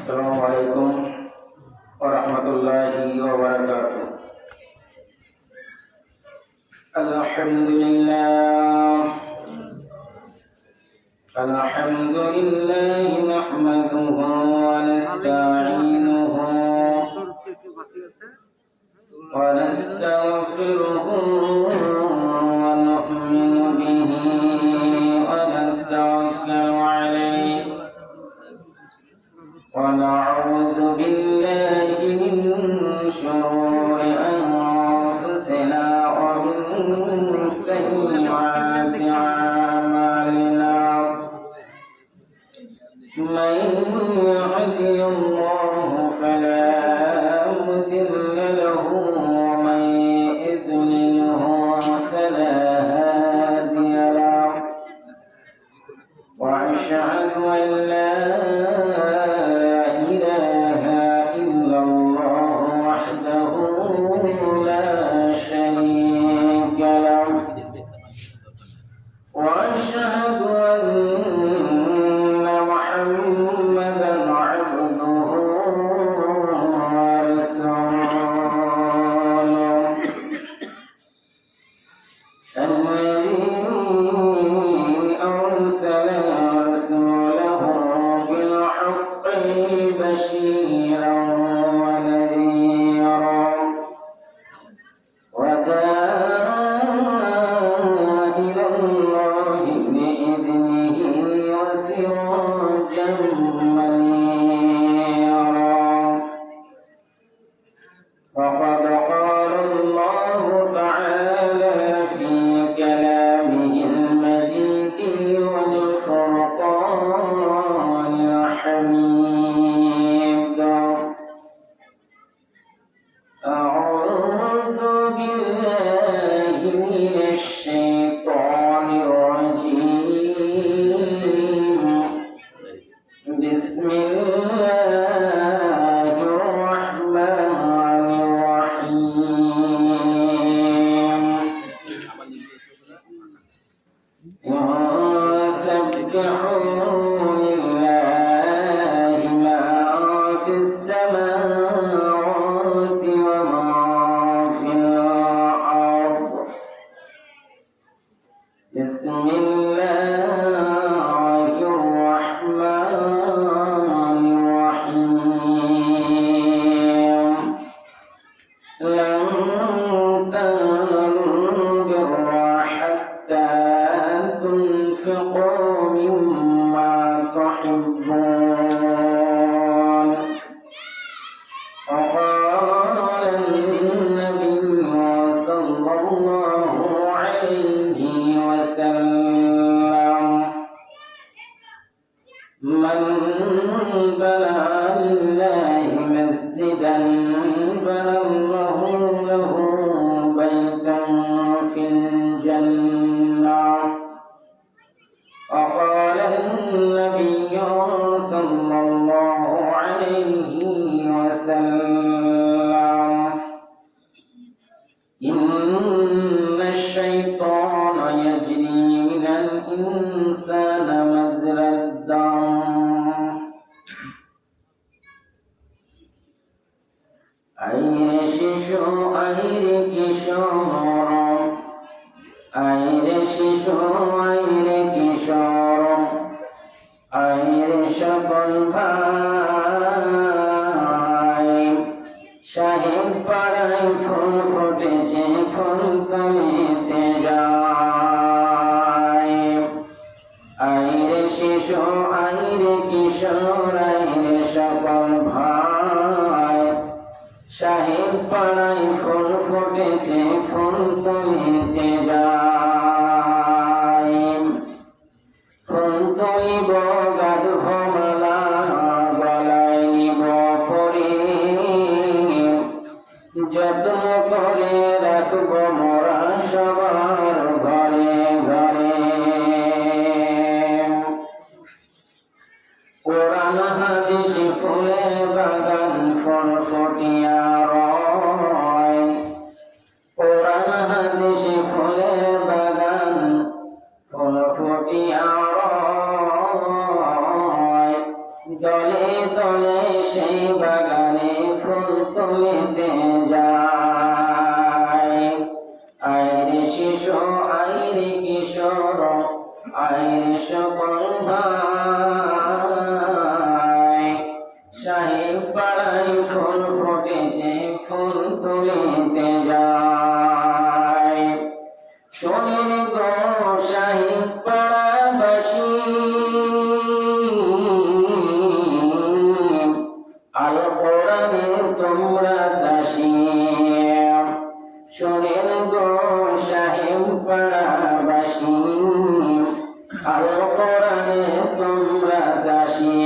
Assalamualaikum warahmatullahi wabarakatuh. Alhamdulillah nahmaduhu wa nasta'inuhu wa nastaghfiruhu wa nu'minu bihi wa natawakkalu alayhi wa na'udzu billahi min shururi anfusina wa min sayyi'ati a'malina. من يهده الله فلا مضل له ومن يضلله فلا هادي له وأشهد أن لا إله إلا الله وحده لا شريك له وأشهد أن محمدا عبده ورسوله الذي أرسل رسوله بالحق بشيرا ونذيرا وداعيا إلى الله بإذنه وسراجا منيرا. وقد قال الله تعالى في كلامه المجيد والفرقان الحميد: أعوذ بالله من الشيطان الرجيم. بسم الله الرحمن الرحيم. يسبح لله ما في السماوات وما في الأرض. بسم الله الرحمن الرحيم. لن تنالوا البر حتى تنفقوا مما تحبون. وقال النبي صلى الله عليه وسلم: من بنى لله مسجدا بنى الله له بيتا في الجنة. وقال النبي صلى الله عليه وسلم: إن الشيطان يجري من الإنسان مجرى الدم. আইরে শিশু আইরে কিশোর, আইরে শিশু আইরে কিশোর, আইরে সকল ভাই, সাহেব পাড়ায় ফুল ফুটেছে, ফুল কমিতে যায়। আইরে শিশু আইরে কিশোর, আইরে সকল ভাই, সাহেব পাড়ায় ফুল ফুটেছে, ফুল তুলিতে যায়। ফুল তুলিব গাধব মালা, গলায় নিব পরে, যত্ন করে রাখব মোরা সবার ঘরে ঘরে। কোরআন হাদিস ফুলের বাগান, ফুল ফুটিয়া রয়। কোরআন হাদিস ফুলের বাগান, ফুল ফুটিয়া রয়। দলে দলে সেই বাগানে ফুল তুলিতে যায়। আইরে শিশু আইরে কিশোর আইরে সকল ভাই, সাহেব পাড়ায় ফুল ফুটেছে ফুল তুলিতে যায়। শোনেন গো সাহেব পাড়াবাসী, আল কোরআনে তোমরা চাষী। শোনেন গো সাহেব পাড়াবাসী, আল কোরআনে তোমরা চাষী।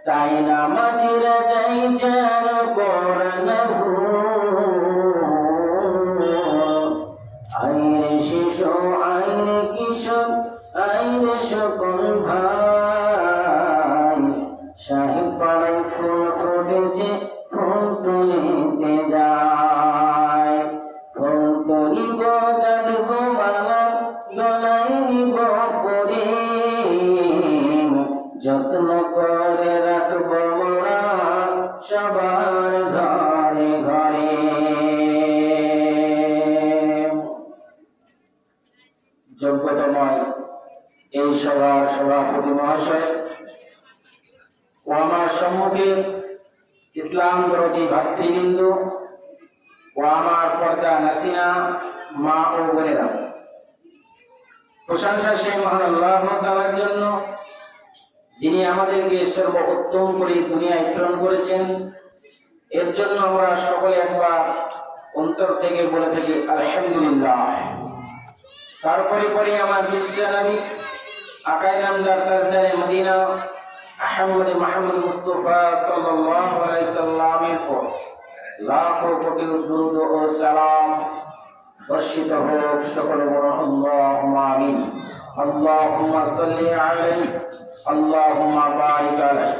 তাই নামাজিরা যাই যেন কোরআন আইরে শিশু আইরে কিশোর আইরে সকল ভাই, সাহেব পাড়ায় ফুল ফুটেছে ফুল তুলিতে যায়। ফুল তুলিব গাঁথব মালা গলায় নিব পরে, যত্ন করে রাখব মোরা সবার ঘরে ঘরে। যোগ্যতময় এই সভার সভাপতি মহাশয় ও আমার সম্মুখে ইসলাম বিরোধী ভাতৃবৃন্দ ও আমার পর্দা নাসিনা মা ও বোনেরা, প্রশংসা সেই মহান আল্লাহ তাআলার জন্য যিনি আমাদেরকে সর্বোত্তম করে দুনিয়ায় প্রেরণ করেছেন। এর জন্য আমরা সকলে একবার অন্তর থেকে বলে থাকি আলহামদুলিল্লাহ। তারপরে পরে আমার বিশ্ব নবী আকাই নামদার তাজদারে মদিনা আহমদ মাহমুদ মুস্তাফা সাল্লাল্লাহু আলাইহি সাল্লামের পর লাখো কোটি দুরূদ ও সালাম বর্ষিত হোক। সকলে বলো আল্লাহুম্মা আমিন। আল্লাহুম্মা সাল্লি আলাইহি আল্লাহুম্মা বারিক আলাইহি।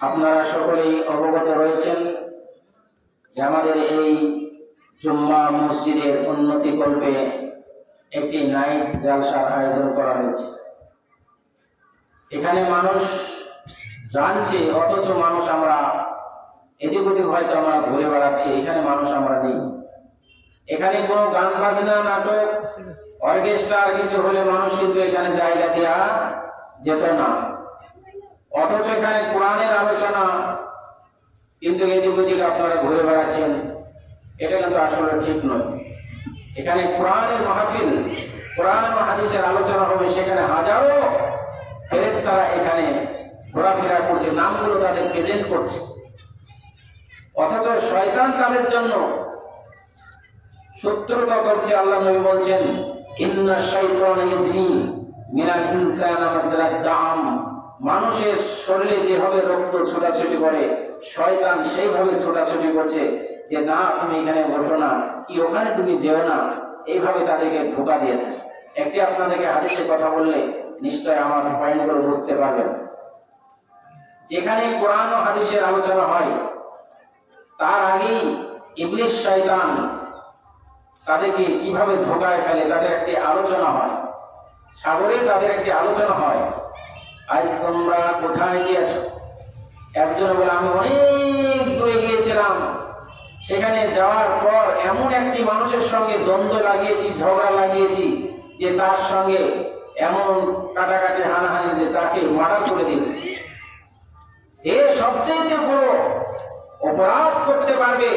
আপনারা সকলেই অবগত রয়েছেন যে আমাদের এই জুম্মা মসজিদের উন্নতি কল্পে একটি নাইট জালসার আয়োজন করা হয়েছে। এখানে মানুষ জানছে, অথচ মানুষ আমরা এদিক ওদিক হয়তো আমরা ঘুরে বেড়াচ্ছি, এখানে মানুষ আমরা নেই। এখানে কোনো গান বাজনা নাটক অর্কেস্ট্রা কিছু হলে মানুষ কিন্তু এখানে জায়গা দেওয়া যেত না, অথচ এখানে কোরআনের আলোচনা কিন্তু এদিক ওদিক আপনারা ঘুরে বেড়াচ্ছেন, এটা কিন্তু আসলে ঠিক নয়। এখানে কোরআনের মাহফিল, কোরআন ও হাদিসের আলোচনা হবে, সেখানে হাজারো ফেরেশতারা এখানে ঘোরাফেরা করছে, নামগুলো তাদের প্রেজেন্ট করছে, অথচ শয়তান তাদের জন্য শত্রুতা করছে। আল্লাহ নবী বলছেন ইন্না শাইতানা ইয়াজরি মিনাল ইনসানি মাজরাদ দাম, মানুষের শরীরে যেভাবে রক্ত ছোটাছুটি করে শয়তান সেইভাবে ছোটাছুটি করছে যে না তুমি এখানে বসো না, কি ওখানে তুমি যেও না, এইভাবে তাদেরকে ধোঁকা দিয়ে দেয়। একটি আপনাদেরকে হাদিসের কথা বললে নিশ্চয় আমার পয়েন্টগুলো বুঝতে পারবেন। যেখানে কোরআন ও হাদিসের আলোচনা হয় তার আগেই ইবলিস শয়তান তাদেরকে কিভাবে ধোঁকায় ফেলে তাদের একটি আলোচনা হয়, সাগরে তাদের একটি আলোচনা হয়। আজ তোমরা কোথায় গিয়েছ? একজন বলে আমি অনেক দূরে গিয়েছিলাম, সেখানে যাওয়ার পর এমন একটি মানুষের সঙ্গে দ্বন্দ্ব লাগিয়েছি, ঝগড়া লাগিয়েছি যে তার সঙ্গে এমন কাটাকাটি হানাহানি যে তাকে মার্ডার করে দিয়েছে। যে সবচেয়ে বড় অপরাধ করতে পারবে,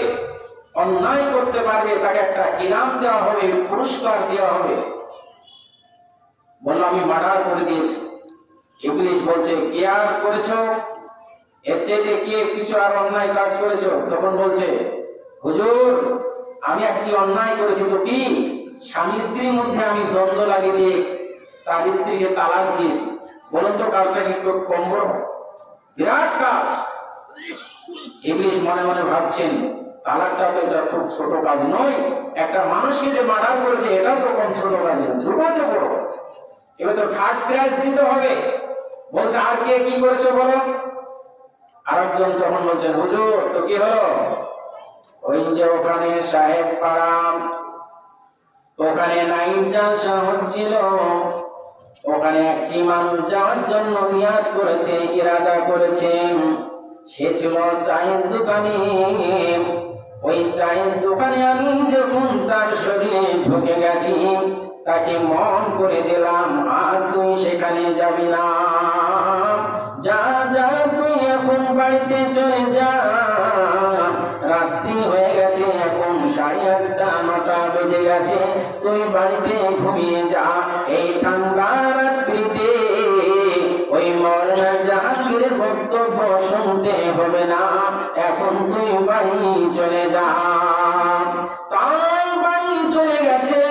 অন্যায় করতে পারবে, তাকে একটা ইনাম দেওয়া হবে, পুরস্কার দেওয়া হবে। বললো আমি মার্ডার করে দিয়েছি। ইবলিস বলছে কি আর করেছো? এর চাইতে কে কিছু আর অন্যায় কাজ করেছো? তখন বলছে হুজুর আমি একটি অন্যায় করেছি। তো কি? স্বামী স্ত্রীর মধ্যে আমি দ্বন্দ্ব লাগিয়ে দিয়ে তার স্ত্রীকে তালাক দিয়েছি। বলুন তো কাজটা কি কম বড়? বিরাট কাজ। ইবলিস মনে মনে ভাবছেন তালাকটা তো এটা খুব ছোট কাজ নয়, একটা মানুষকে যে মার্ডার করেছে এটাও তো কম ছোট কাজ নয়, দুটোতে বড়। এবার তো থার্ড প্রাইজ দিতে হবে। বলছে আর কে কি করেছো বলো? আরেকজন তখন বলছেন হুজুর তো কি হলো? ওই যে ওখানে সাহেব পাড়া, ওখানে নাইট জালসা হচ্ছিল, ওখানে একটি মানুষ যাওয়ার জন্য নিয়াত করেছে, ইরাদা করেছেন। সে ছিল চায়ের দোকানে। ওই চায়ের দোকানে আমি যখন তার শরীরে ঢুকে গেছি, তাকে মন করে দিলাম, আর তুই সেখানে যাবি না, যা যা তুই এখন বাড়িতে চলে যা, রাত্রি হয়ে গেছে, এখন 8:30 9টা বেজে গেছে, তুই বাড়িতে ঘুমিয়ে যা। এই ঠান্ডা রাত্রিতে ওই মওলানা জাহাঙ্গীরের বক্তব্য শুনতে হবে না, এখন তুই বাড়ি চলে যা। তাই বাড়ি চলে গেছে।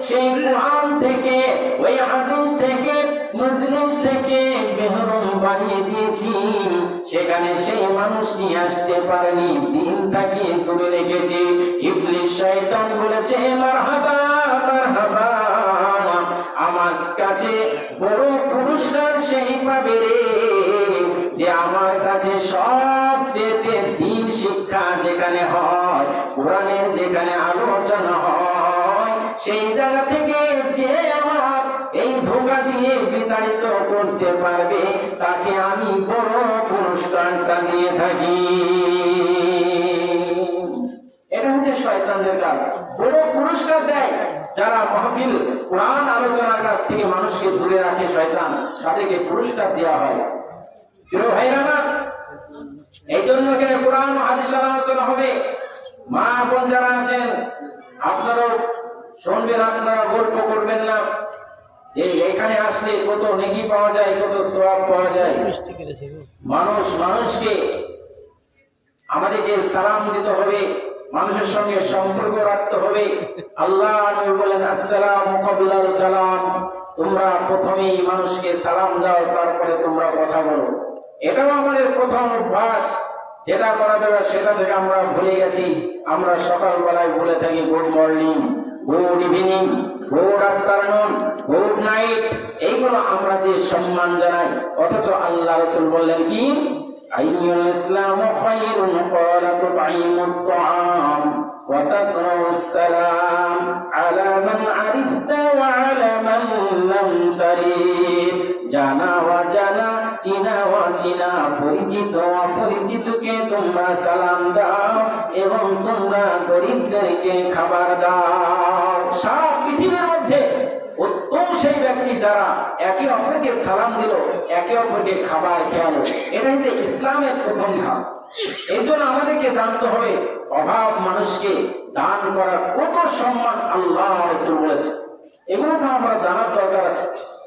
সেই কোরআন থেকে, ওই হাদিস থেকে, মজলিস থেকে মেহরুম বানিয়ে দিয়েছি। সেখানে সেই মানুষটি আসতে পারেনি, দিন তাকে দূরে রেখেছি। ইবলিস শয়তান বলেছে, মারহাবা মারহাবা, আমার কাছে বড় পুরস্কার সেই পাবে রে, যে আমার কাছে সবচেয়ে দিন শিক্ষা যেখানে হয়, কোরআনের যেখানে আলোচনা হয়, সেই জায়গা থেকে যে আমার এই ধোঁকা দিয়ে বিতাড়িত করতে পারবে, তাকে আমি বড় পুরস্কারটা দিয়ে থাকি। এটা হচ্ছে শয়তানদের কাজ, বড় পুরস্কার দেয় যারা মাহফিল কোরআন আলোচনার কাছ থেকে মানুষকে দূরে রাখে। শয়তান তাদেরকে পুরস্কার দেওয়া হয়। প্রিয় ভাইরা, এই জন্য এখানে কোরআন ও হাদিসের আলোচনা হবে। মা বোন যারা আছেন, আপনারাও শুনবেন, আপনারা গল্প করবেন না যে এখানে আসলে কত নেকি পাওয়া যায়, কত সওয়াব পাওয়া যায়। মানুষকে আমাদেরকে সালাম দিতে হবে, মানুষের সঙ্গে সম্পর্ক রাখতে হবে। আল্লাহ নবী বলেন, আসসালামু ক্বাবলাল কালাম, তোমরা প্রথমেই মানুষকে সালাম দাও, তারপরে তোমরা কথা বলো। এটাও আমাদের প্রথম অভ্যাস, যেটা করা যাবে সেটা থেকে আমরা ভুলে গেছি। আমরা সকালবেলায় বলে থাকি good morning, good evening, good afternoon, good night, এইগুলো আমরা যে সম্মান জানাই, অথচ আল্লাহ রাসূল বললেন কি, আইয়ুল ইসলামু খায়রুন ক্বালা তুতঈমুত তাআম ওয়া তাকরাউস সালাম আলা মান আরিফতা ওয়া আলা মান লাম তারিফ। জানা ওয়া জানা, চিনা ওয়া চিনা, পরিচিত অপরিচিতকে তোমরা সালাম দাও এবং তোমরা গরিবদেরকে খাবার দাও। সারা পৃথিবীর মধ্যে উত্তম সেই ব্যক্তি যারা একে অপরকে সালাম দিল, একে অপরকে খাবার খেয়ালো। এটা হচ্ছে ইসলামের প্রথম ধাপ। এই জন্য আমাদেরকে জানতে হবে, অভাব মানুষকে দান করার কত সম্মান আল্লাহ রাসূল বলেছে। এগুলো তো আমরা জানার দরকার আছে।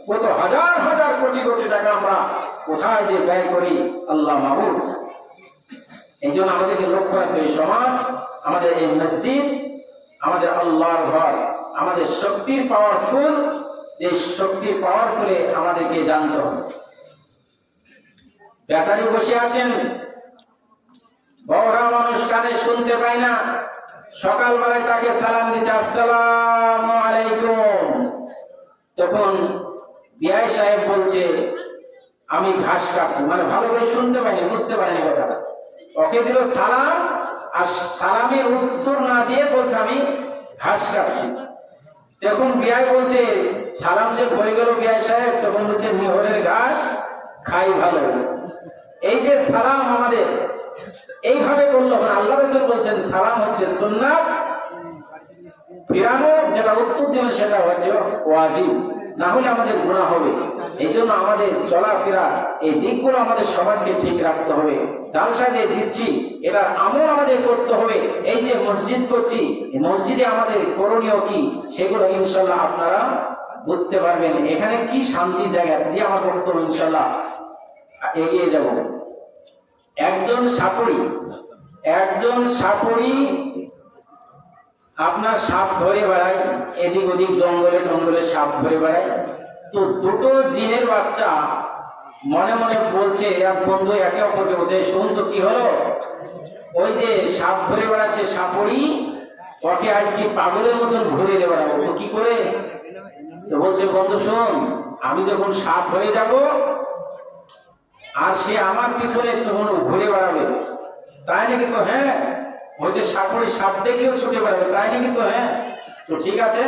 কত হাজার হাজার কোটি কোটি টাকা আমরা কোথায় যে ব্যয় করি, আল্লাহ মাবুদ। এই জন্য আমাদেরকে লক্ষ্য রাখবে, সমাজ, আমাদের এই মসজিদ, আমাদের আল্লাহর ঘর, আমাদের শক্তির পাওয়ারফুল। এই শক্তি পাওয়ারফুলে আমাদেরকে জানতে হবে। বেচারি বসে আছেন, বড়রা মানুষ কানে শুনতে পায় না, সকালবেলায় তাকে সালাম দিচ্ছে, আসসালামু আলাইকুম। তখন বিআই সাহেব বলছে, আমি ঘাস কাটছি, মানে ভালো করে শুনতে পাইনি, বুঝতে পারিনি কথা। ওকে দিল সালাম, আর সালামের উত্তর না দিয়ে বলছে আমি ঘাস কাটছি। তখন বিআই বলছে, সালাম যে হয়ে গেল বিআই সাহেব, তখন বলছে মিহরের ঘাস খাই ভালো। এই যে সালাম আমাদের এইভাবে করলো, মানে আল্লাহ রাসূল বলছেন সালাম হচ্ছে সুন্নাত, ফিরানো যেটা উত্তর দিবেন সেটা হচ্ছে ওয়াজিব, না হলে আমাদের গুনাহ হবে। এই জন্য আমাদের চলাফেরা, এই দিকগুলো আমাদের সমাজকে ঠিক রাখতে হবে। জালসা যে দিচ্ছি, এটার আমল আমাদের করতে হবে। এই যে মসজিদ করছি, এই মসজিদে আমাদের করণীয় কি, সেগুলো ইনশাল্লাহ আপনারা বুঝতে পারবেন। এখানে কি শান্তি জায়গা দিয়ে আমার বক্তব্য ইনশাল্লাহ এগিয়ে যাব। একজন সাপুরি আপনার সাপ ধরে বেড়ায়, এদিক ওদিক জঙ্গলে টঙ্গলে সাপ ধরে বেড়ায়। তো দুটো জিনের বাচ্চা মনে মনে বলছে, এক বন্ধু একে অপরকে বলছে, শুন তো কি হলো, ওই যে সাপ ধরে বেড়াচ্ছে সাপুরি, ওকে আজকে পাগলের মতন ঘুরে বেড়াবো। তো কি করে? তো বলছে, বন্ধু শোন, আমি যখন সাপ হয়ে যাব আর সে আমার পিছনে তখন ঘুরে বেড়াবে, তাই নাকি? তো হ্যাঁ। বলছে সাপুরি সাপ দেখলেও ছুটে বেড়াবে, তাই নাকি? তো হ্যাঁ। তো ঠিক আছে।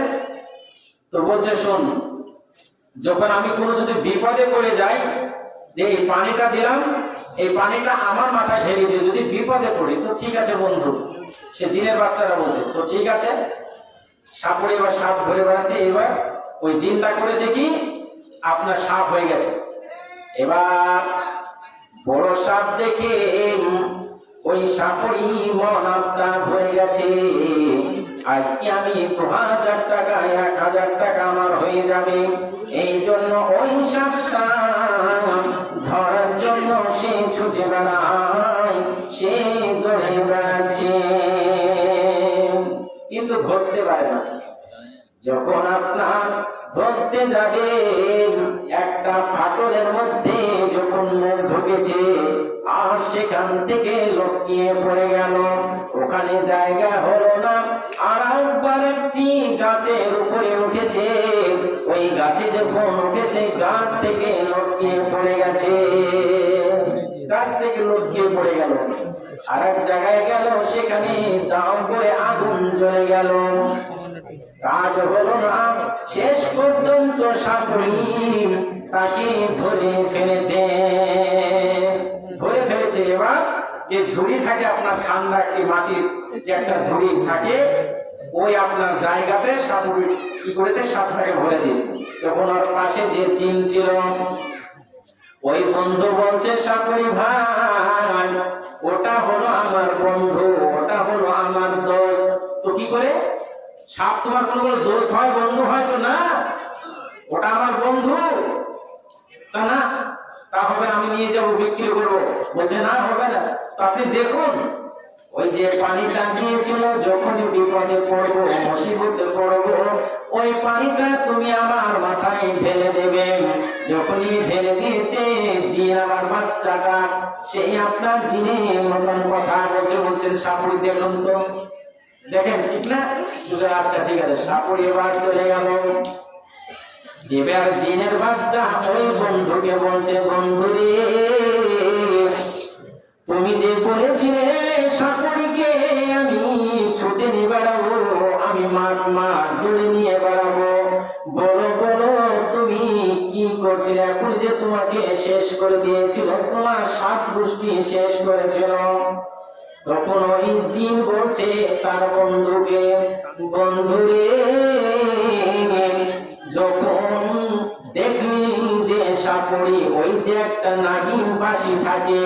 তো বলছে শোন, যখন আমি কোনো যদি বিপদে পড়ে যাই, যে এই পানিটা দিলাম, এই পানিটা আমার মাথায় ঢেলে দিয়ে যদি বিপদে পড়ি তো ঠিক আছে বন্ধু। সে জিনের বাচ্চারা বলছে তো ঠিক আছে, সাপুড়ে বা সাপ ধরে বেড়াচ্ছে, এবার ওই জিনটা করেছে কি আপনার সাপ হয়ে গেছে। এবার বড় সাপ দেখে ওই সাপুড়ি মন আপনার হয়ে গেছে, আজকে আমি 2000 টাকা 1000 টাকা আমার হয়ে যাবে। এই জন্য ওই সাপটা ধরার জন্য সে ছুটে বেড়ায়, সে দৌড়ে বেড়াচ্ছে কিন্তু ধরতে পারে না। যখন আপনার ধরতে যাবে একটা ফাটলের মধ্যে যখন মুখ ঢুকেছে আর সেখান থেকে লটকিয়ে পড়ে গেল, ওখানে জায়গা হলো না। আর একবার একটি গাছের উপরে উঠেছে, ওই গাছে যখন উঠেছে গাছ থেকে লটকিয়ে পড়ে গেছে, গাছ থেকে লটকিয়ে পড়ে গেল। আর এক জায়গায় গেল, সেখানে দাও করে আগুন জ্বলে গেল, কাজ হলো না। শেষ পর্যন্ত সাপুড়ি তাকে ধরে ফেলেছে। এবার যে ঝুড়ি থাকে আপনার ঠান্ডা একটি মাটির যে একটা ঝুড়ি থাকে, ওই আপনার জায়গাতে সাপুড়ি কি করেছে, সাপটাকে ভরে দিয়েছে। তখন ওর পাশে যে জিন ছিল, ওই বন্ধু বলছে সাপুড়ি ভাই ওটা হলো আমার বন্ধু, ওটা হলো আমার দোস্ত। তো কি করে সাপ তোমার কোনো দোস্ত হয়, বন্ধু হয়? তো না, ওটা আমার বন্ধু। তা না, তা হবে না, আমি নিয়ে যাবো, বিক্রি করবো। বলছে না, হবে না। তো আপনি দেখুন, ওই যে পানিটা দিয়েছিল, যখনই বিপদে পড়বো, মুসিবতে পড়বো, ওই পানিটা তুমি আমার মাথায় ঢেলে দেবে। যখনই ঢেলে দিয়েছে, জিন আমার বাচ্চাটা সেই আপনার জিনের মতন কথা বলছে। বলছেন সাপুড়ি দেখুন তো, দেখেন ঠিক না? আচ্ছা ঠিক আছে। সাপুড়ি এবার চলে গেল। এবার জিনের বাচ্চা ওই বন্ধুকে বলছে, বন্ধুরে তুমি যে বলেছিলে সাপুড়িকে আমি ছুটে নিয়ে বেড়াবো, আমি মাঠ দূরে নিয়ে বেড়াবো, বলো বলো তুমি কি করছিলে? এখন যে তোমাকে শেষ করে দিয়েছিল, তোমার 7 গোষ্ঠী শেষ করেছিল। তখন ওই জিন বলছে তার বন্ধুকে, বন্ধুরে যখন দেখলি যে সাপুড়ি ওই যে একটা নাগিন বাঁশি থাকে,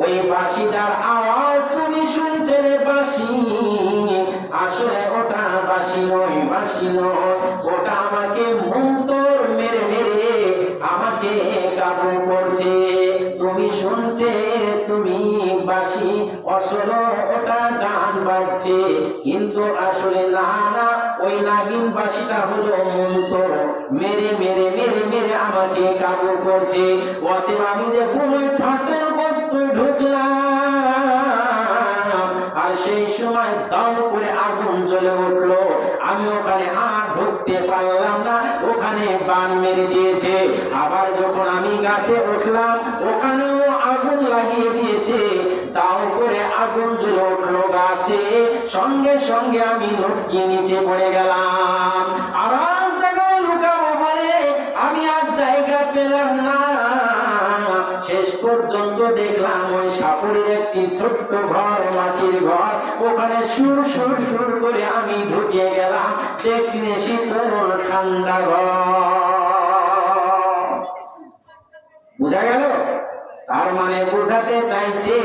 ওই বাঁশিটার আওয়াজ তুমি শুনছে রে বাঁশি, আসলে ওটা বাঁশি নয়, বাঁশি নয়, ওটা আমাকে মন্তর মেরে মেরে আমাকে কাবু করছে। তুমি শুনছে তুমি বাঁশি, আসলে ওটা গান বাজছে, কিন্তু আসলে না না, ওই নাগিন বাঁশিটা হলো মন্তর মেরে মেরে মেরে মেরে আমাকে কাবু করছে। অতএব আমি যে পুরো ঠাকুর করতে ঢুকলাম, আর সেই সময় দাও করে আগুন জ্বলে উঠলো, আমি ওখানে আর ঢুকতে পারলাম না, ওখানে বান মেরে দিয়েছে। আবার যখন আমি গাছে উঠলাম, ওখানেও আগুন লাগিয়ে দিয়েছে, দাও করে আগুন জ্বলে উঠলো গাছে, সঙ্গে সঙ্গে আমি লটকিয়ে নিচে পড়ে গেলাম। আর জায়গায় লুকাবো বলে আমি আর জায়গা পেলাম না। শেষ পর্যন্ত দেখলাম ওই সাপুড়ির একটি ছোট্ট ঘর, মাটির ঘর, ওখানে সুর সুর সুর করে আমি ঢুকে গেলাম। দেখছি শীতল ঠান্ডা ঘর। বুঝা গেল? তার মানে বোঝাতে চাইছে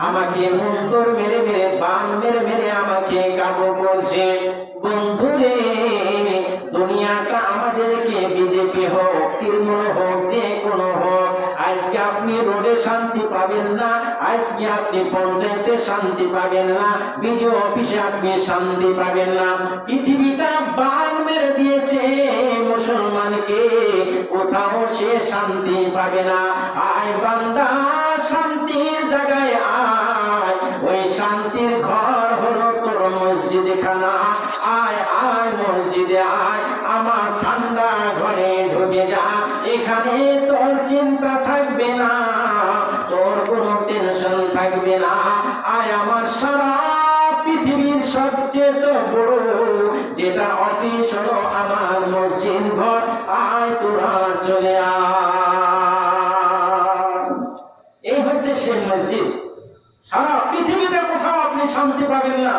আমাকে মন্তর মেরে মেরে বান মেরে মেরে আমাকে কাবু করছে। বন্ধুরে দুনিয়াটা আমাদেরকে বিজেপি হোক, তৃণমূল হোক, যে কোনো হোক, আজকে আপনি রোডে শান্তি পাবেন না, আজকে আপনি পঞ্চায়েতে শান্তি পাবেন না, বিডিও অফিসে আপনি শান্তি পাবেন না। পৃথিবীটা বান মেরে দিয়েছে মুসলমানকে, কোথাও সে শান্তি পাবে না। আয় বান্দা শান্তির জায়গায় আয়, ওই শান্তির ঘর হলো তোর মসজিদ খানা। আয় আয় মসজিদে আয়, আমার ঠান্ডা ঘরে ঢুকে যা, এখানে তোর চিন্তা থাকবে না, তোর কোনো টেনশন থাকবে না। আয় আমার সারা পৃথিবীর সবচেয়ে তো বড় যেটা অফিস হলো আমার মসজিদ ঘর। আয় আয় তোরা চলে আয়। এই হচ্ছে সেই মসজিদ। সারা পৃথিবীতে কোথাও আপনি শান্তি পাবেন না।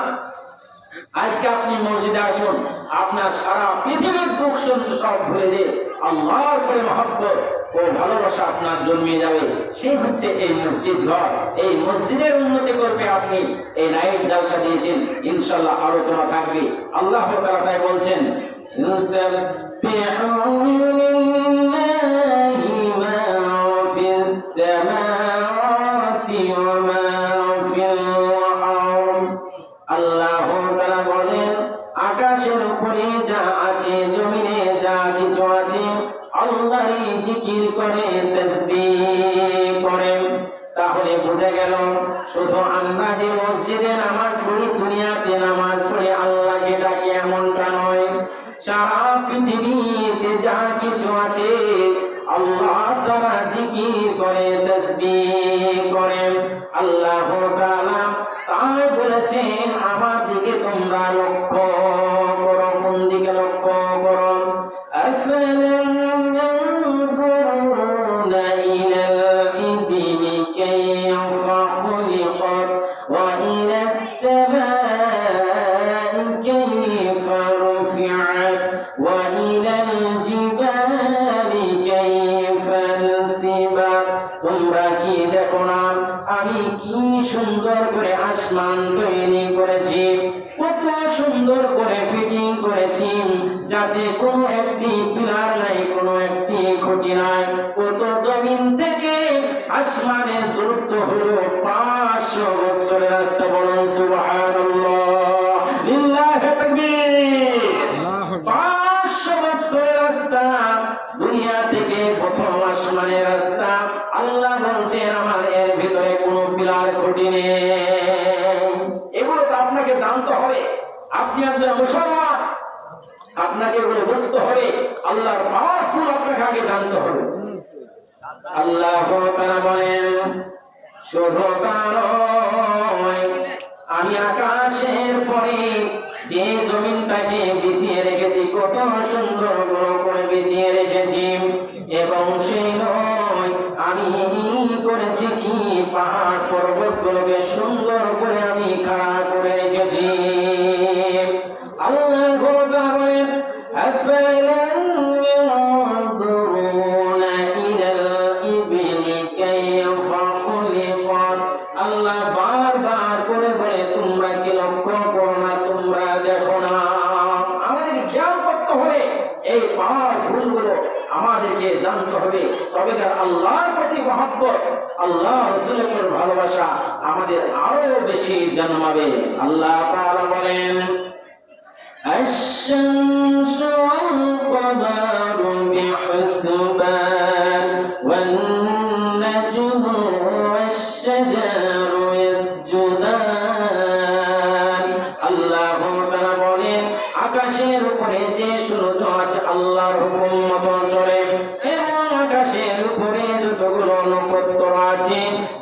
আজকে আপনি মসজিদে আসুন, আপনার সারা পৃথিবীর দুঃখ সব ভুলে যে আল্লাহর উপরে মহব্বত ও ভালোবাসা আপনার জন্মিয়ে যাবে। সেই হচ্ছে এই মসজিদ ঘর। এই মসজিদের উন্নতি করবে আপনি। এই নাইট জালসা দিয়েছেন, ইনশাআল্লাহ আলোচনা থাকবে। আল্লাহ তাআলা তাই বলছেন, আল্লাহ তাআলা বলেন, আকাশের উপরে যা আছে, জমিনে যা কিছু আছে, আল্লাহরই জিকির করে, তাসবিহ করে। তাহলে বোঝা গেল, শুধু আমরা যে মসজিদে নামাজ পড়ি, দুনিয়াতে নামাজ পড়ি, আল্লাহকে ডাকি, এমনটা নয়। সারা পৃথিবীতে যা কিছু আছে, আল্লাহ তাআলা জিকির করে, তাসবিহ করে। আল্লাহ তাআলা তাই বলেছেন, আমার দিকে তোমরা লক্ষ্য করো। কোন দিকে লক্ষ্য করো? আফালাম ইয়ানজুরুনা ইলাল ইবিলি কাইফা খুলিকাত ওয়া ইলাস সামাই কাইফা রুফিআত ওয়া ইলাল জিবালি কাইফা নুসিবাত। তোমরা কি দেখো না আমি কি সুন্দর করে আসমান তৈরি করেছি, কত সুন্দর করে ফিটিং করেছি, যাতে কোনো একটি পিলার নাই, কোনো একটি খুঁটি নাই। কত জমিন থেকে আসমানের দূরত্ব হলো 500 বছরের রাস্তা। বলুন সুবহানাল্লাহ, লিল্লাহি তাকবীর। 500 বছরের রাস্তা, দুনিয়া থেকে প্রথম আসমানের রাস্তা। আল্লাহ বলছেন, আমার এর ভিতরে কোনো পিলার খুঁটি নেই। এগুলো তো আপনাকে জানতে হবে। আপনি একজন মুসলমান, আপনাকে এগুলো বুঝতে হবে। আল্লাহর পাওয়ারফুল আপনাকে আগে জানতে হবে। আল্লাহ তাআলা বলেন, শুধু নয়, আমি আকাশের পরে যে জমিনটাকে বিছিয়ে রেখেছি, কত সুন্দর করে বিছিয়ে রেখেছি। এবং সেই নয়, আমি করেছি কি, পাহাড় পর্বতগুলোকে সুন্দর করে আমি খাড়া করে রেখেছি। আল্লাহ বলেন, আফালাম ইয়ানজুরুনা ইলাল ইবিলি কাইফা খুলিকাত। আল্লাহ বারবার করে বলে, তোমরা কি লক্ষ্য করো না, তোমরা দেখো না? আমাদের খেয়াল করতে হবে, এই পাওয়ার ভুলগুলো আমাদেরকে জানতে হবে। তবে আল্লাহর প্রতি মহব্বত, আল্লাহ রাসূলের ভালোবাসা আমাদের আরো বেশি জন্মাবে। আল্লাহ তাআলা বলেন, الشمس والقمر بحسبان والنجم والشجر يسجدان। আল্লাহ তাআলা বলেন, আকাশের উপরে যে সূর্য আছে আল্লাহর হুকুম মতো চলে, এবং আকাশের উপরে যতগুলো নক্ষত্র আছে,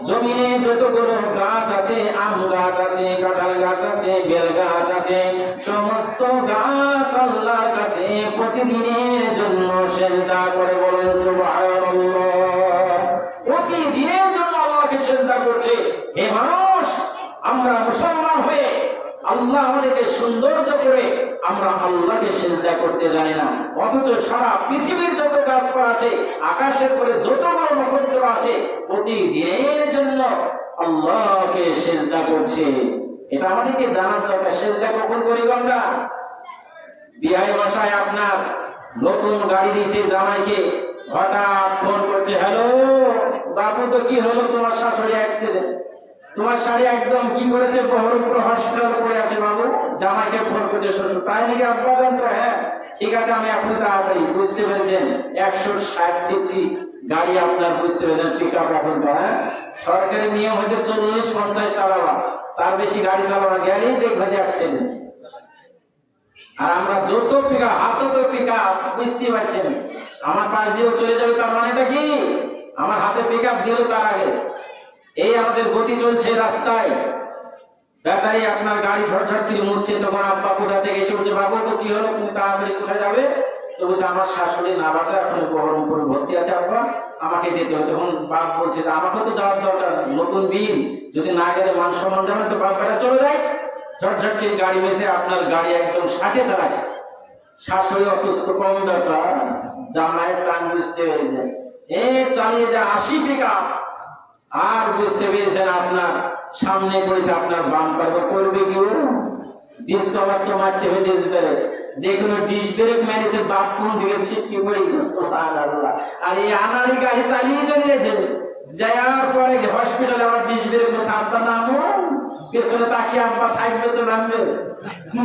জমিনে যতগুলো গাছ আছে, আম গাছ আছে, কাঁঠাল গাছ আছে, বেল গাছ আছে, সমস্ত গাছ আল্লাহর কাছে প্রতিদিনের জন্য সিজদা করে। বলেন সুবহানাল্লাহ। প্রতিদিনের জন্য আল্লাহকে সিজদা করছে। হে মানুষ, আমরা মুসলমান হয়ে আল্লাহ আমাদেরকে সৌন্দর্য করে আমরা আল্লাহকে সিজদা করতে জানি না, অথচ সারা পৃথিবীর যত গাছপালা আছে, আকাশের পরে যতগুলো নক্ষত্র আছে, প্রতিদিনের জন্য আল্লাহকে সিজদা করছে। এটা আমাদেরকে জানার দরকার। সিজদা কখন করি আমরা? বিয়ে বাসায় আপনার নতুন গাড়ি দিয়েছে জামাইকে, হঠাৎ ফোন করছে, হ্যালো বাবু, তো কি হলো, তোমার শাশুড়ি অ্যাক্সিডেন্ট, তোমার শাড়ি একদম কি করেছে, বহরমপুর হসপিটাল পড়ে আছে বাবু। জামাইকে ফোন করছে শ্বশুর, তাই নাকি আব্বা? জানতো, হ্যাঁ ঠিক আছে, আমি আপনি তাড়াতাড়ি। বুঝতে পেরেছেন, 160 সিসি গাড়ি আপনার, বুঝতে পেরেছেন, পিক আপ। এখন তো হ্যাঁ, সরকারি নিয়ম হচ্ছে 40-50 চালাবা, তার বেশি গাড়ি চালাবা, গেলেই দেখবে যে অ্যাক্সিডেন্ট। আর আমরা যত পিকা হাতে তো পিকা, বুঝতে পারছেন, আমার পাশ দিয়েও চলে যাবে, তার মানেটা কি? আমার হাতে পিক আপ দিল তার আগে। এই আমাদের গতি চলছে রাস্তায়, বেচারি আপনার গাড়ি ঝটঝট করে মুড়ছে, তখন আব্বা কোথা থেকে এসে বলছে, বাবু তো কি হলো, তুমি তাড়াতাড়ি কোথায় যাবে? তো বলছে আমার শাশুড়ি না বাঁচা এখন বহরমপুরে ভর্তি আছে, আব্বা আমাকে যেতে হবে। তখন বাপ বলছে যে আমাকে তো যাওয়ার দরকার, নতুন দিন যদি না গেলে মান সম্মান যাবে, তো বাপ বেটা চলে যায়। ঝটঝট করে গাড়ি মেসে আপনার গাড়ি একদম 60-এ চালাচ্ছে। শাশুড়ি অসুস্থ, কম ব্যাপার, জামাইয়ের টান বুঝতে পেরেছে, চালিয়ে যায় 80 পিক আপ। আর বুঝতে পেরেছেন আপনার সামনে পড়েছে আপনার বাম্পার, করবে কি ডিসকভার তো মারতে হবে ডিস ব্রেক, যে কোনো ডিস ব্রেক মেরেছে, বাপ কোন দিকে ছিটকে পড়ে গেছে সুবহানাল্লাহ। আর এই আনাড়ি গাড়ি চালিয়ে চলে গেছে, যাওয়ার পরে হসপিটালে আবার ডিস ব্রেক মেরেছে, আব্বা নামো, পেছনে তাকিয়ে আব্বা থাকবে তো নামবে,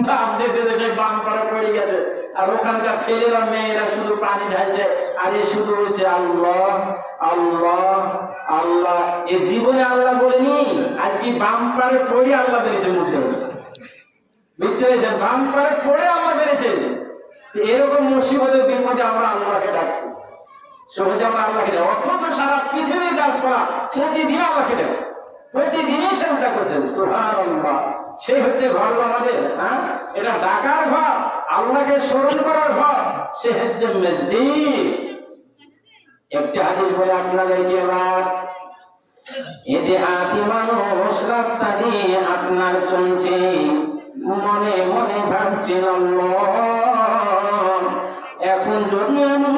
বাপ দেশে দেশে বাম্পারে পড়ে গেছে। আর ওখানকার ছেলেরা মেয়েরা শুধু পানি ঢালছে, আর এ শুধু বলছে আল্লাহ আল্লাহ আল্লাহ। এ জীবনে আল্লাহ বলেনি, আজকে বাম্পারে পড়ে আল্লাহ বেরিয়েছে মুখে হচ্ছে, বুঝতে পেরেছেন? বাম্পারে পড়ে আল্লাহ বেরিয়েছে। এরকম মুসিবতের বিপদে আমরা আল্লাহকে ডাকছি, সহজে আমরা আল্লাহকে ডাকছি, অথচ সারা পৃথিবীর গাছপালা প্রতিদিন আল্লাহকে ডাকছে, প্রতিদিনই চেষ্টা করছেন। সুবহানাল্লাহ। সেই হচ্ছে ঘর আমাদের, হ্যাঁ, এটা ডাকার ঘর, আল্লাহকে স্মরণ করার ঘর, সে হচ্ছে মসজিদ। একটি হাদিস বলে আপনাদেরকে, এবার এতে হাতি মানুষ রাস্তা দিয়ে আপনার চলছে, মনে মনে ভাবছেন আল্লাহ, এখন যদি আমি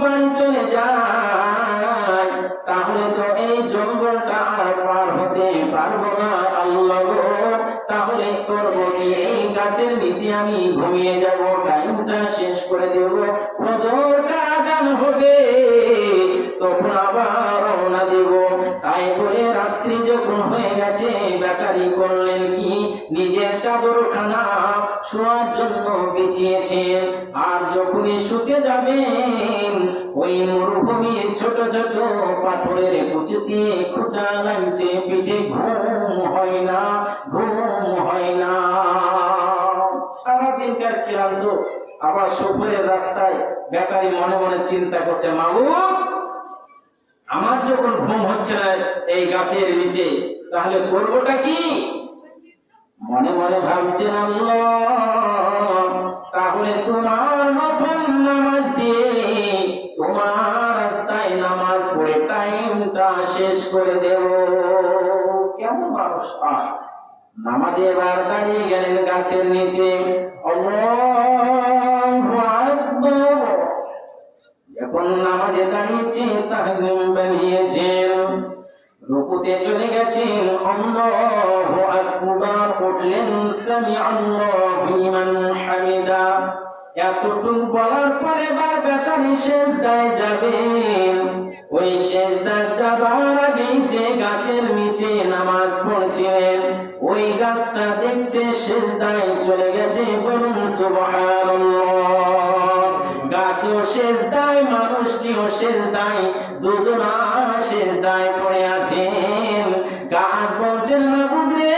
বাড়ি চলে যাই তাহলে তো এই জঙ্গলটা আর পার হতে পারবো না আল্লাহ গো, তাহলে করবো কি, এই গাছের নিচে আমি ঘুমিয়ে যাব, টাইমটা শেষ করে দেব, ফজর আযান হবে, তখন আবার রওনা দেব। তাই বলে রাত্রি যখন হয়ে গেছে, বেচারি করলেন কি, নিজের চাদরখানা শোয়ার জন্য বিছিয়েছেন। আর যখনই শুতে যাবেন, ওই মরুভূমির ছোট ছোট পাথরের কুচুতে খোঁচা লাগছে পিঠে, ঘুম হয় না, ঘুম হয় না। সারাদিনকার ক্লান্ত, আবার সফরের রাস্তায় বেচারি মনে মনে চিন্তা করছে, মাবুদ আমার যখন ঘুম হচ্ছে না এই গাছের নিচে, তাহলে করবোটা কি? মনে মনে ভাবছেন আল্লাহ, তাহলে তোমার নফল নামাজ দিয়ে, তোমার রাস্তায় নামাজ পড়ে টাইমটা শেষ করে দেব। কেমন মানুষ! নামাজে এবার দাঁড়িয়ে গেলেন গাছের নিচে, আল্লাহু আকবার। যখন নামাজে দাঁড়িয়েছে, তাহমিম বানিয়েছেন, রুকুতে চলে গেছেন, আল্লাহু আকবার উঠলেন, সামি আল্লাহু লিমান হামিদা। এতটুকু বলার পরে এবার বেচারি সেজদায় যাবেন। ওই সেজদায় যাবার আগে যে গাছের নিচে নামাজ পড়ছিলেন, ওই গাছটা দেখছে সেজদায় চলে গেছে, বলুন সুবহানাল্লাহ। গাছও সেজদায়, মানুষটিও সেজদায়, দুজনা সেজদায় পড়ে আছেন। গাছ বলছেন, মাবুদ রে,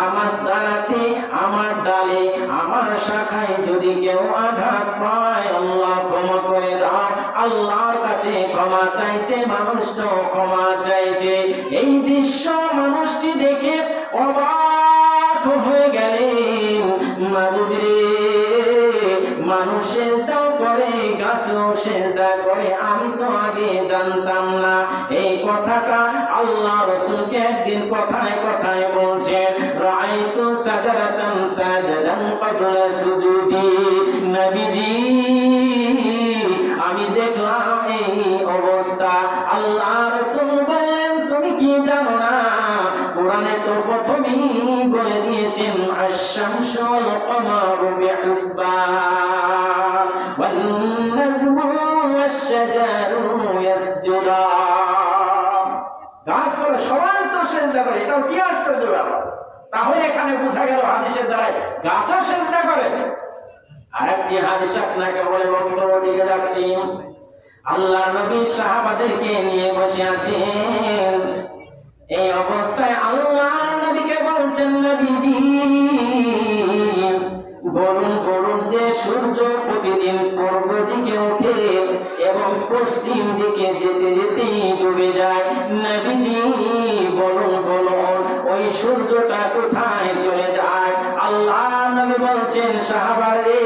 আমার দ্বারাতে, আমার ডালে, আমার শাখায় যদি কেউ আঘাত পায়, আল্লাহ ক্ষমা করে দাও। আল্লাহর কাছে ক্ষমা চাইছে, মানুষটাও ক্ষমা চাইছে। এই দৃশ্য মানুষটি দেখে অবাক হয়ে গেলেন, মাবুদ রে, মানুষ সেজদা করে, গাছও সেজদা করে, আমি তো আগে জানতাম না। এই কথাটা আল্লাহ রাসূলকে একদিন কথায় কথায় বলছেন, রাআইতু সাজারাতান সাজাদান ক্বাবলা সুজুদি, নবীজি আমি দেখলাম এই অবস্থা। আল্লাহ রাসূল বললেন, তুমি কি জানো না, কোরআনে তো প্রথমেই বলে দিয়েছেন, আশ-শামসু ওয়াল কমারু বিহিসবান ওয়ান নাজমু ওয়াশ-শাজারু ইয়াসজুদান। গাছ করে সবাই তো সেজদা করে, এটাও কি আশ্চর্য ব্যাপার! তাহলে এখানে বোঝা গেল হাদিসের দ্বারা গাছও সেজদা করে। আরেকটি হাদিস আপনাকে বলে বক্তব্য দিকে যাচ্ছি। আল্লাহ নবী সাহাবাদেরকে নিয়ে বসে আছেন, এই অবস্থায় আল্লাহ নবীকে বলছেন, নবীজি বলুন বলুন যে সূর্য প্রতিদিন পূর্ব দিকে ওঠে এবং পশ্চিম দিকে যেতে যেতে ডুবে যায়, নবীজি বলুন বলুন ওই সূর্যটা কোথায় চলে যায়? আল্লাহ নবী বলছেন, সাহাবারে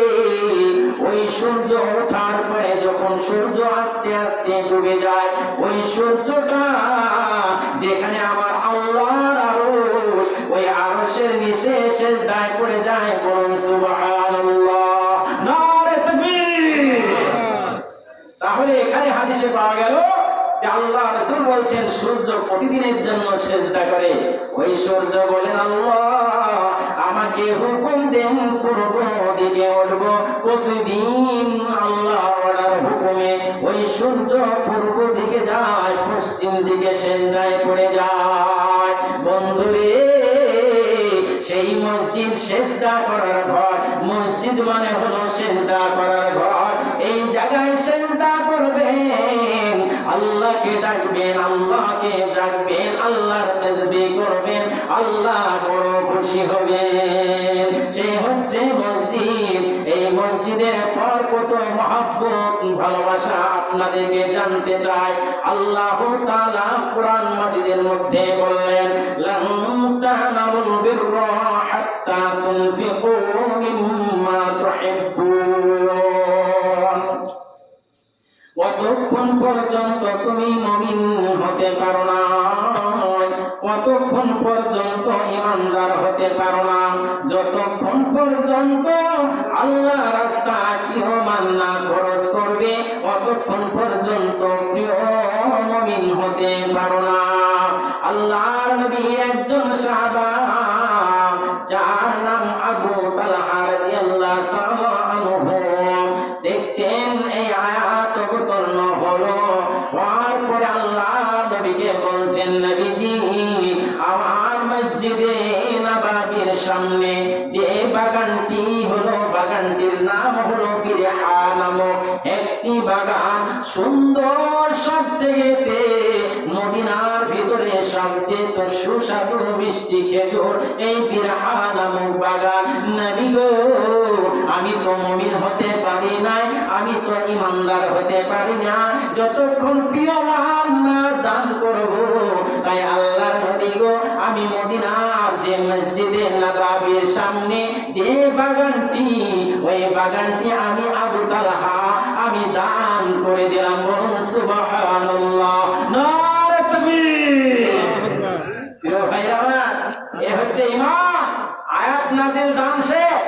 ডুবে যায়, ওই সূর্যটা যেখানে আমার আল্লাহর আরশ, ওই আরশের নিচে সিজদায় পড়ে যায়। বলুন সুবহানাল্লাহ, নারে তাকবীর। তাহলে এখানে হাদিসে পাওয়া গেল যে আল্লাহ রাসূল বলছেন সূর্য প্রতিদিনের জন্য সিজদা করে। ওই সূর্য বলেন, আল্লাহ আমাকে হুকুম দেন পূর্ব দিকে উঠব। প্রতিদিন আল্লাহর হুকুমে ওই সূর্য পূর্ব দিকে যায়, পশ্চিম দিকে সিজদায় পড়ে যায়। বন্ধুরে, সেই মসজিদ সিজদা করার ঘর। মসজিদ মানে হলো সিজদা করার ঘর। এই জায়গায় সিজদা করবেন, আল্লাহকে ডাকবেন, আল্লাহকে ডাকবেন, আল্লাহর তাসবিহ করবেন, আল্লাহ বড় খুশি হবেন। সে হচ্ছে মসজিদ। এই মসজিদের পর কত মহব্বত, ভালোবাসা আপনাদেরকে জানতে চাই। আল্লাহ তাআলা কোরআন মাজিদের মধ্যে বললেন, লান তানালুল বিররা হাত্তা তুনফিকু মিম্মা তুহিব্বুন। কতক্ষণ পর্যন্ত তুমি মুমিন হতে পারো না, কতক্ষণ পর্যন্ত ঈমানদার হতে পারো না, যতক্ষণ পর্যন্ত আল্লাহ রাস্তায় প্রিয়মান না খরচ করবে, ততক্ষণ পর্যন্ত প্রিয় মুমিন হতে পারো না। আল্লাহর নবী একজন সাহাবা, যার নাম আবু তালহা রাদিয়াল্লাহু তাআলা আনহু, দেখছেন এই আয়াত অবতীর্ণ হলো, হওয়ার পরে আল্লাহ নবীকে বলছেন, নবীজি আমার মসজিদে নববীর সামনে যে বাগানটি হলো, বাগানটির নাম হলো বিরহা নামক একটি বাগান, সুন্দর, সবচেয়ে মদিনার ভিতরে সবচেয়ে তো সুস্বাদু মিষ্টি খেজুর এই বিরহা নামক বাগান। নবী গো, আমি তো মুমিন হতে পারি নাই, আমি তো ঈমানদার হতে পারি না যতক্ষণ প্রিয় মান না দান করব। তাই আল্লাহর নবী গো, আমি মদিনার যে মসজিদে নববীর সামনে যে বাগানটি, ওই বাগানটি আমি আবু তালহা আমি দান করে দিলাম। বলুন সুবহানাল্লাহ, নারে তাকবীর। প্রিয় ভাইরা আমার, এ হচ্ছে ঈমান। আয়াত নাযিল দান শেষ।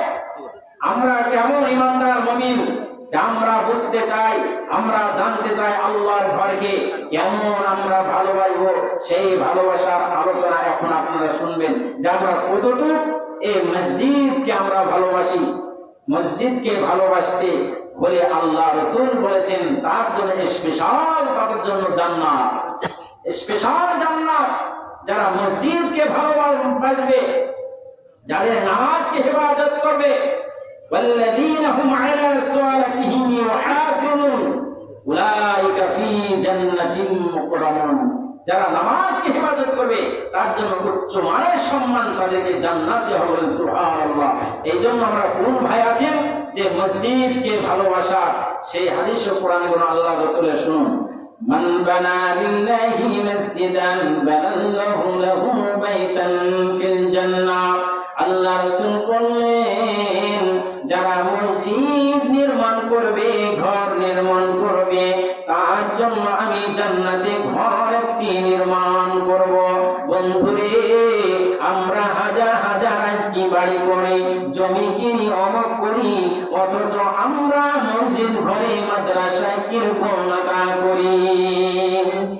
আমরা কেমন ঈমানদার মুমিন আমরা বুঝতে চাই, আমরা জানতে চাই আল্লাহর ঘরকে কেমন আমরা ভালোবাসবো। সেই ভালোবাসার আলোচনা এখন আপনারা শুনবেন যে আমরা কতটুকু এই মসজিদকে আমরা ভালোবাসি। মসজিদকে ভালোবাসতে বলে আল্লাহ রাসূল বলেছেন তার জন্য স্পেশাল, তাদের জন্য জান্নাত, স্পেশাল জান্নাত। যারা মসজিদকে ভালোবাসবে, যাদের নামাজকে হেফাজত করবে, والذين هم على صلاتهم يحافظون أولئك في جنة مكرمون। যারা নামাজকে হেফাজত করবে তার জন্য উচ্চ মানের সম্মান, তাদেরকে জান্নাত দেওয়া হবে। সুবহানাল্লাহ। এই জন্য আমরা কোন ভাই আছেন যে মসজিদকে ভালোবাসা, সেই হাদিস ও কোরআনে বলা আল্লাহ রাসূলের শুনুন, মান বানা লিল্লাহি মসজিদান বানাল্লাহু লাহু বাইতান ফিল জান্নাহ। আল্লাহ রাসূল বললেন, যারা মসজিদ নির্মাণ করবে, ঘর নির্মাণ করবে, তার জন্য আমি জান্নাতে ঘর একটি নির্মাণ করব। বন্ধুরে, আমরা হাজার হাজার আজকে বাড়ি করে, জমি কিনি, অমক করি, অথচ আমরা মসজিদ ঘরে মাদ্রাসায় কৃপণতা করি,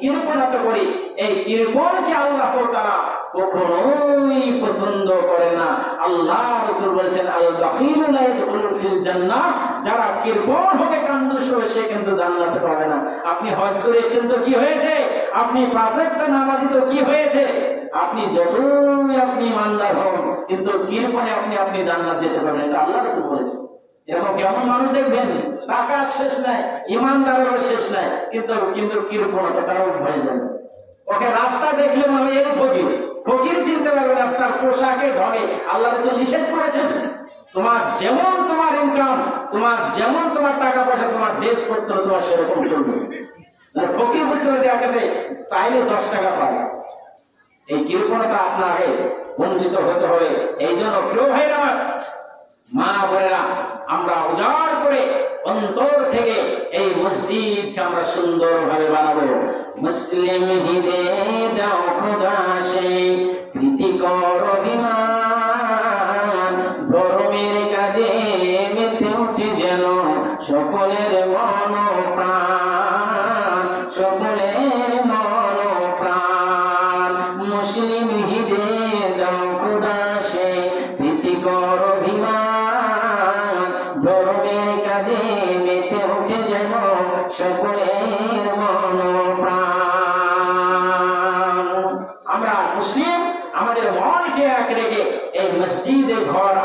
কৃপণতা করি। এই কৃপণকে আল্লাহ তাআলা কখনোই পছন্দ করে না। আল্লাহ রাসূল বলেছেন, আল বাখিলু লা ইয়াদখুলু ফিল জান্নাহ। যারা কৃপণ হবে, কাঞ্জুস হবে, সে কিন্তু জান্নাতে পাবে না। আপনি হজ করে এসেছেন তো কি হয়েছে? আপনি পাঁচ ওয়াক্ত নামাজি তো কি হয়েছে? আপনি যতই আপনি ইমানদার হন, কিন্তু কৃপণে আপনি জান্নাত যেতে পারবেন না। আল্লাহ রাসূল বলেছেন। এরকম কেমন মানুষ দেখবেন, টাকার শেষ নাই, ইমানদারেরও শেষ নাই, কিন্তু কৃপণতা তারও ভয় যায়। ওকে রাস্তা দেখলে মনে হয় ফকির, ফকির চিনতে পারবে না তার পোশাকে ঢঙে। আল্লাহ রাসূল নিষেধ করেছেন, তোমার যেমন তোমার ইনকাম, তোমার যেমন তোমার টাকা পয়সা, তোমার ড্রেস করতে হবে, তোমার সেরকম চলবে। ফকির বুঝতে হবে, যার কাছে চাইলে 10 টাকা পাবে। এই কৃপণতা আপনাকে বঞ্চিত হতে হবে। এই জন্য প্রিয় ভাইরা, মা বোনেরা, আমরা উজাড় করে অন্তর থেকে এই মসজিদকে আমরা সুন্দরভাবে বানাবো। মুসলিম হিদে দাও খোদা সেই প্রীতি কর অভিমান, ধর্মের কাজে মেতে উঠে যেন সকলের মন প্রাণ, সকলের মন প্রাণ। মুসলিম হিদে দাও খোদা সেই প্রীতি কর অভিমান, ধর্মের কাজে মেতে উঠে যেন সকলের